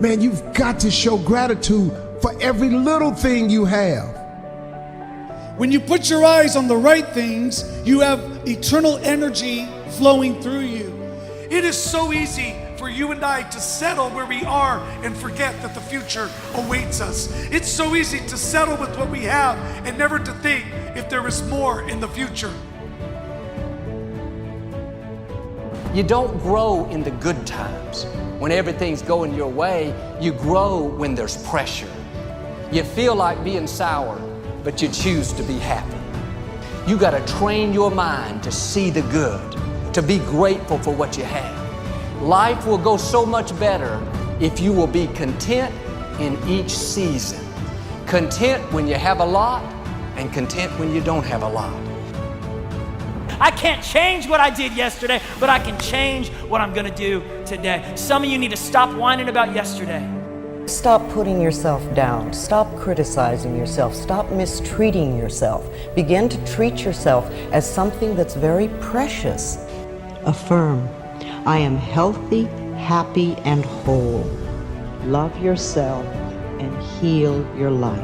Man, you've got to show gratitude for every little thing you have. When you put your eyes on the right things, you have eternal energy flowing through you. It is so easy for you and I to settle where we are and forget that the future awaits us. It's so easy to settle with what we have and never to think if there is more in the future. You don't grow in the good times. When everything's going your way, you grow when there's pressure. You feel like being sour, but you choose to be happy. You got to train your mind to see the good, to be grateful for what you have. Life will go so much better if you will be content in each season. Content when you have a lot, and content when you don't have a lot. I can't change what I did yesterday, but I can change what I'm gonna do today. Some of you need to stop whining about yesterday. Stop putting yourself down. Stop criticizing yourself. Stop mistreating yourself. Begin to treat yourself as something that's very precious. Affirm, I am healthy, happy, and whole. Love yourself and heal your life.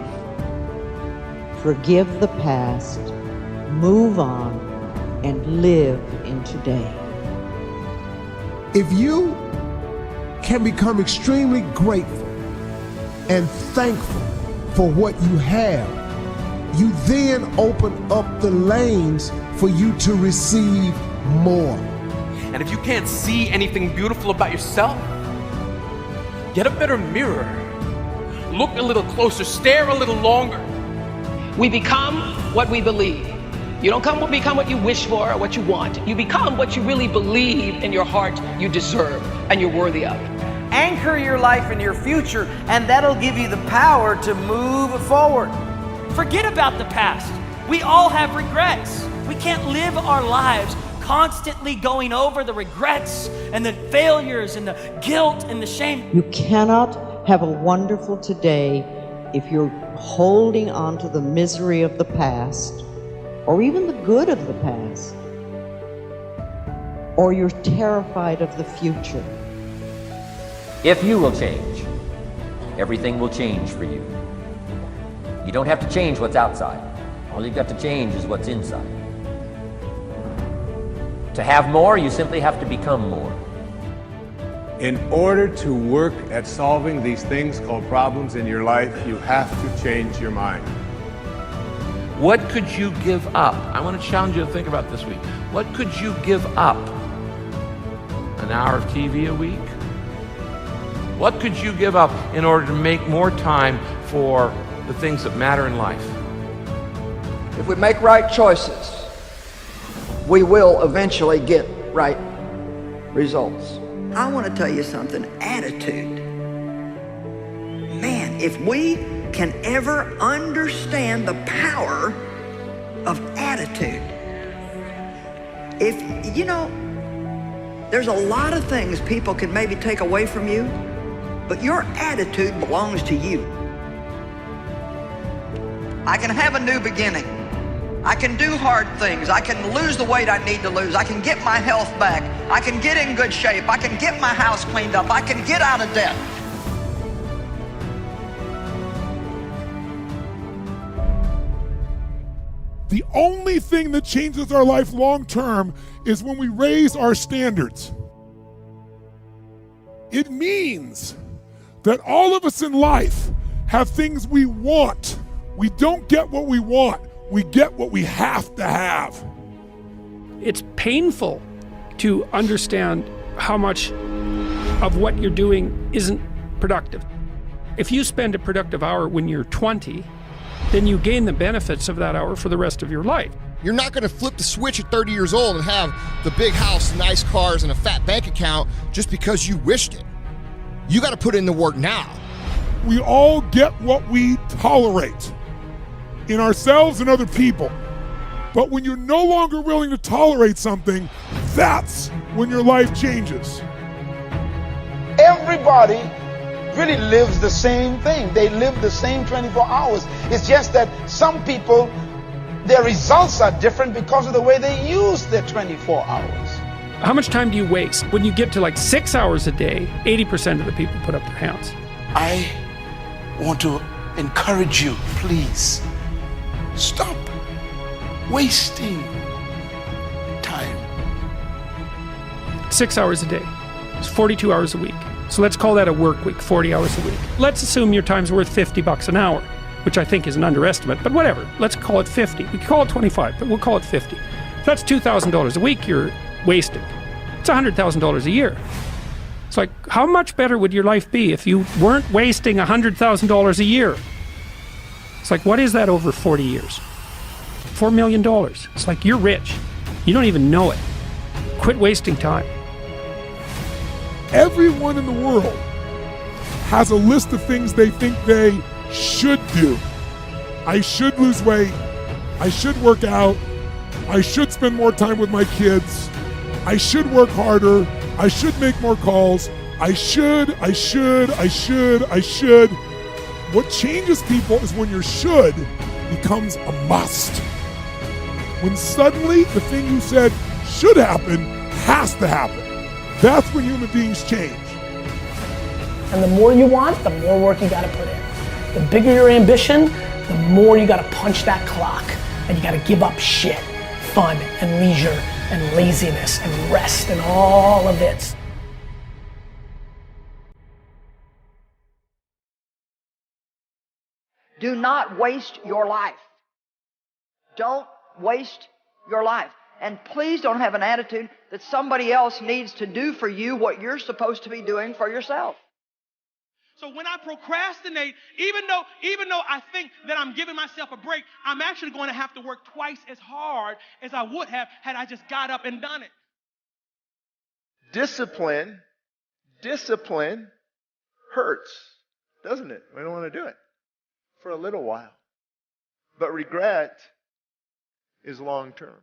Forgive the past, move on, and live in today. If you can become extremely grateful and thankful for what you have, you then open up the lanes for you to receive more. And if you can't see anything beautiful about yourself, get a better mirror. Look a little closer, stare a little longer. We become what we believe. You don't become what you wish for or what you want. You become what you really believe in your heart you deserve and you're worthy of. Anchor your life in your future, and that'll give you the power to move forward. Forget about the past. We all have regrets. We can't live our lives constantly going over the regrets and the failures and the guilt and the shame. You cannot have a wonderful today if you're holding on to the misery of the past, or even the good of the past, or you're terrified of the future. If you will change, everything will change for you. You don't have to change what's outside. All you've got to change is what's inside. To have more, you simply have to become more. In order to work at solving these things called problems in your life, you have to change your mind. What could you give up? I want to challenge you to think about this week. What could you give up? An hour of TV a week? What could you give up in order to make more time for the things that matter in life? If we make right choices, we will eventually get right results. I want to tell you something, attitude. Man, if we can ever understand the power of attitude. If, you know, there's a lot of things people can maybe take away from you, but your attitude belongs to you. I can have a new beginning. I can do hard things. I can lose the weight I need to lose. I can get my health back. I can get in good shape. I can get my house cleaned up. I can get out of debt. The only thing that changes our life long term is when we raise our standards. It means that all of us in life have things we want. We don't get what we want. We get what we have to have. It's painful to understand how much of what you're doing isn't productive. If you spend a productive hour when you're 20, then you gain the benefits of that hour for the rest of your life. You're not going to flip the switch at 30 years old and have the big house, nice cars, and a fat bank account just because you wished it. You got to put in the work now. We all get what we tolerate in ourselves and other people. But when you're no longer willing to tolerate something, that's when your life changes. Everybody really lives the same thing. They live the same 24 hours. It's just that some people, their results are different because of the way they use their 24 hours. How much time do you waste? When you get to like 6 hours a day, 80% of the people put up their hands. I want to encourage you, please, stop wasting time. 6 hours a day. It's 42 hours a week. So let's call that a work week, 40 hours a week. Let's assume your time's worth $50 an hour, which I think is an underestimate, but whatever. Let's call it 50. We can call it 25, but we'll call it 50. If that's $2,000 a week you're wasting. It's $100,000 a year. It's like, how much better would your life be if you weren't wasting $100,000 a year? It's like, what is that over 40 years? $4 million. It's like, you're rich. You don't even know it. Quit wasting time. Everyone in the world has a list of things they think they should do. I should lose weight. I should work out. I should spend more time with my kids. I should work harder. I should make more calls. I should. What changes people is when your should becomes a must. When suddenly the thing you said should happen has to happen. That's when human beings change. And the more you want, the more work you gotta put in. The bigger your ambition, the more you gotta punch that clock. And you gotta give up shit, fun and leisure and laziness and rest and all of it. Do not waste your life. Don't waste your life. And please don't have an attitude that somebody else needs to do for you what you're supposed to be doing for yourself. So when I procrastinate, even though I think that I'm giving myself a break, I'm actually going to have to work twice as hard as I would have had I just got up and done it. Discipline hurts, doesn't it? We don't want to do it for a little while. But regret is long term.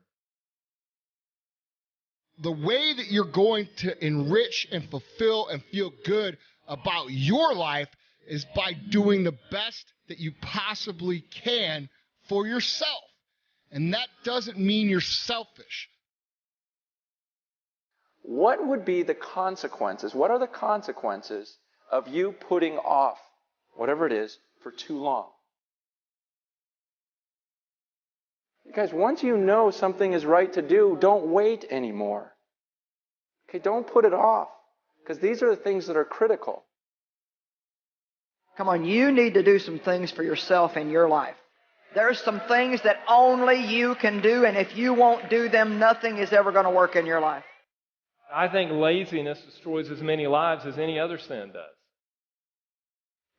The way that you're going to enrich and fulfill and feel good about your life is by doing the best that you possibly can for yourself. And that doesn't mean you're selfish. What would be the consequences? What are the consequences of you putting off whatever it is for too long? Guys, once you know something is right to do, don't wait anymore. Okay, don't put it off, because these are the things that are critical. Come on, you need to do some things for yourself in your life. There's some things that only you can do, and if you won't do them, nothing is ever going to work in your life. I think laziness destroys as many lives as any other sin does.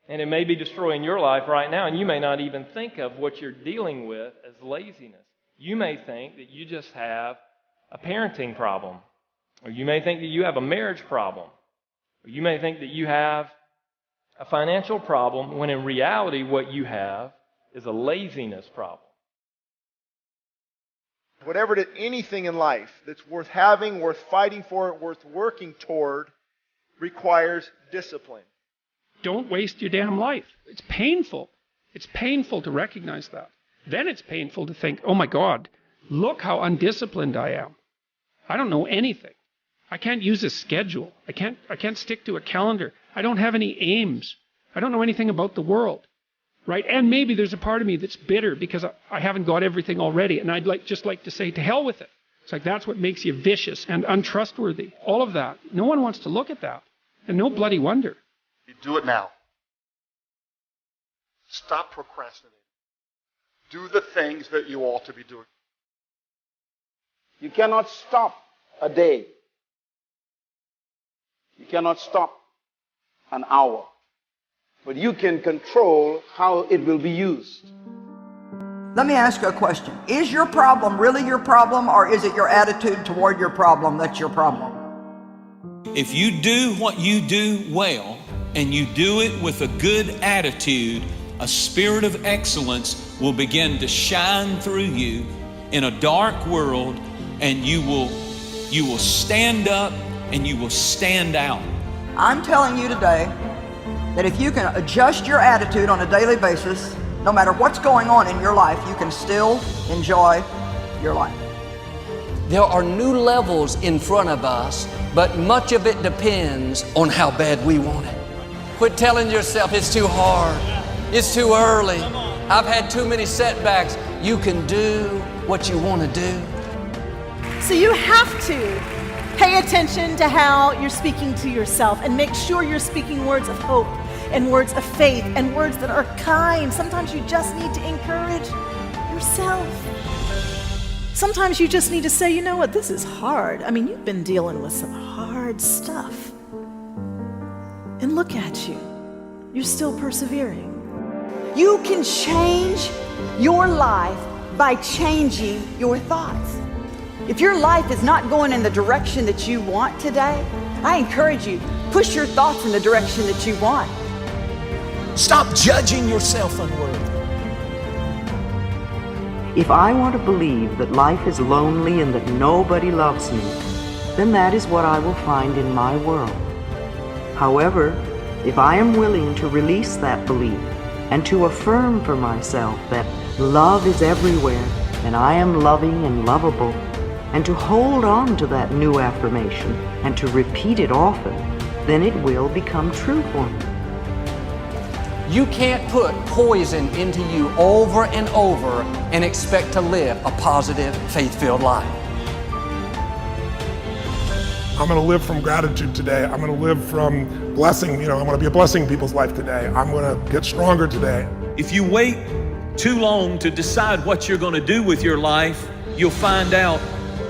And it may be destroying your life right now, and you may not even think of what you're dealing with as laziness. You may think that you just have a parenting problem, or you may think that you have a marriage problem, or you may think that you have a financial problem, when in reality what you have is a laziness problem. Whatever anything in life that's worth having, worth fighting for, worth working toward, requires discipline. Don't waste your damn life. It's painful. It's painful to recognize that. Then it's painful to think, oh my God, look how undisciplined I am. I don't know anything. I can't use a schedule. I can't stick to a calendar. I don't have any aims. I don't know anything about the world. Right? And maybe there's a part of me that's bitter because I haven't got everything already. And I'd just like to say, to hell with it. It's like that's what makes you vicious and untrustworthy. All of that. No one wants to look at that. And no bloody wonder. You do it now. Stop procrastinating. Do the things that you ought to be doing. You cannot stop a day. You cannot stop an hour. But you can control how it will be used. Let me ask you a question. Is your problem really your problem, or is it your attitude toward your problem that's your problem? If you do what you do well, and you do it with a good attitude, a spirit of excellence will begin to shine through you in a dark world, and you will stand up and you will stand out. I'm telling you today that if you can adjust your attitude on a daily basis, no matter what's going on in your life, you can still enjoy your life. There are new levels in front of us, but much of it depends on how bad we want it. Quit telling yourself it's too hard. It's too early. I've had too many setbacks. You can do what you want to do. So you have to pay attention to how you're speaking to yourself and make sure you're speaking words of hope and words of faith and words that are kind. Sometimes you just need to encourage yourself. Sometimes you just need to say, you know what, this is hard. I mean, you've been dealing with some hard stuff. And look at you. You're still persevering. You can change your life by changing your thoughts. If your life is not going in the direction that you want today, I encourage you, push your thoughts in the direction that you want. Stop judging yourself unworthy. If I want to believe that life is lonely and that nobody loves me, then that is what I will find in my world. However, if I am willing to release that belief and to affirm for myself that love is everywhere and I am loving and lovable, and to hold on to that new affirmation and to repeat it often, then it will become true for me. You can't put poison into you over and over and expect to live a positive, faith-filled life. I'm going to live from gratitude today. I'm going to live from blessing. I'm going to be a blessing in people's life today. I'm going to get stronger today. If you wait too long to decide what you're going to do with your life, you'll find out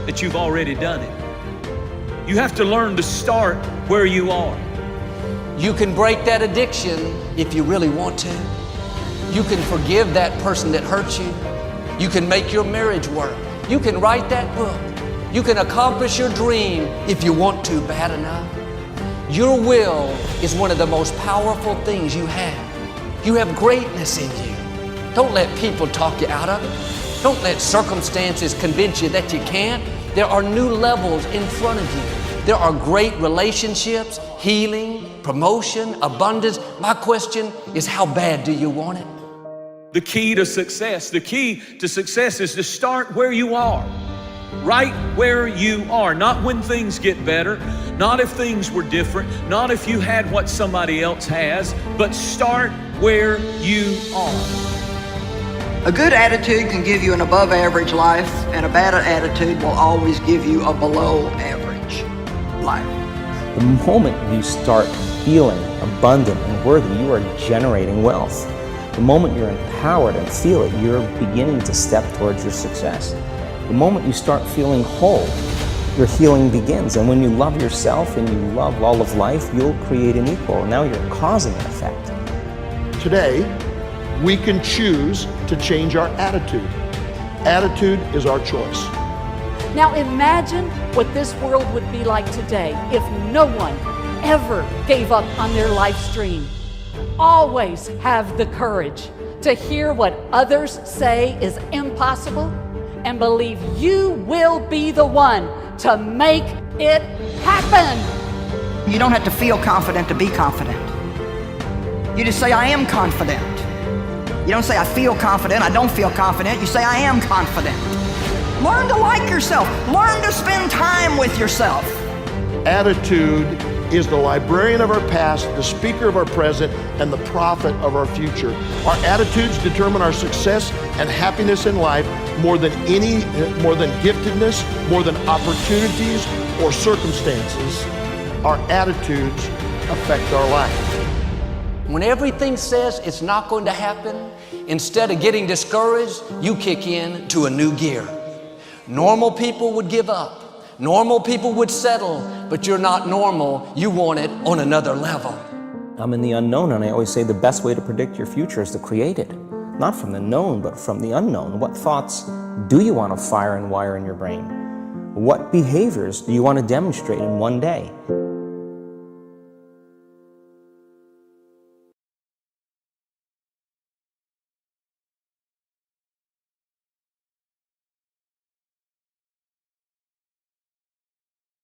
that you've already done it. You have to learn to start where you are. You can break that addiction if you really want to. You can forgive that person that hurt you. You can make your marriage work. You can write that book. You can accomplish your dream if you want to bad enough. Your will is one of the most powerful things you have. You have greatness in you. Don't let people talk you out of it. Don't let circumstances convince you that you can't. There are new levels in front of you. There are great relationships, healing, promotion, abundance. My question is, how bad do you want it? The key to success is to start where you are. Right where you are, not when things get better, not if things were different, not if you had what somebody else has, but start where you are. A good attitude can give you an above average life, and a bad attitude will always give you a below average life. The moment you start feeling abundant and worthy, you are generating wealth. The moment you're empowered and feel it, you're beginning to step towards your success. The moment you start feeling whole, your healing begins. And when you love yourself and you love all of life, you'll create an equal. Now you're causing an effect. Today, we can choose to change our attitude. Attitude is our choice. Now imagine what this world would be like today if no one ever gave up on their life stream. Always have the courage to hear what others say is impossible and believe you will be the one to make it happen. You don't have to feel confident to be confident. You just say, I am confident. You don't say, I feel confident, I don't feel confident. You say, I am confident. Learn to like yourself. Learn to spend time with yourself. Attitude is the librarian of our past, the speaker of our present, and the prophet of our future. Our attitudes determine our success and happiness in life more than giftedness, more than opportunities or circumstances. Our attitudes affect our life. When everything says it's not going to happen, instead of getting discouraged, you kick in to a new gear. Normal people would give up. Normal people would settle, but you're not normal. You want it on another level. I'm in the unknown, and I always say the best way to predict your future is to create it. Not from the known, but from the unknown. What thoughts do you want to fire and wire in your brain? What behaviors do you want to demonstrate in one day?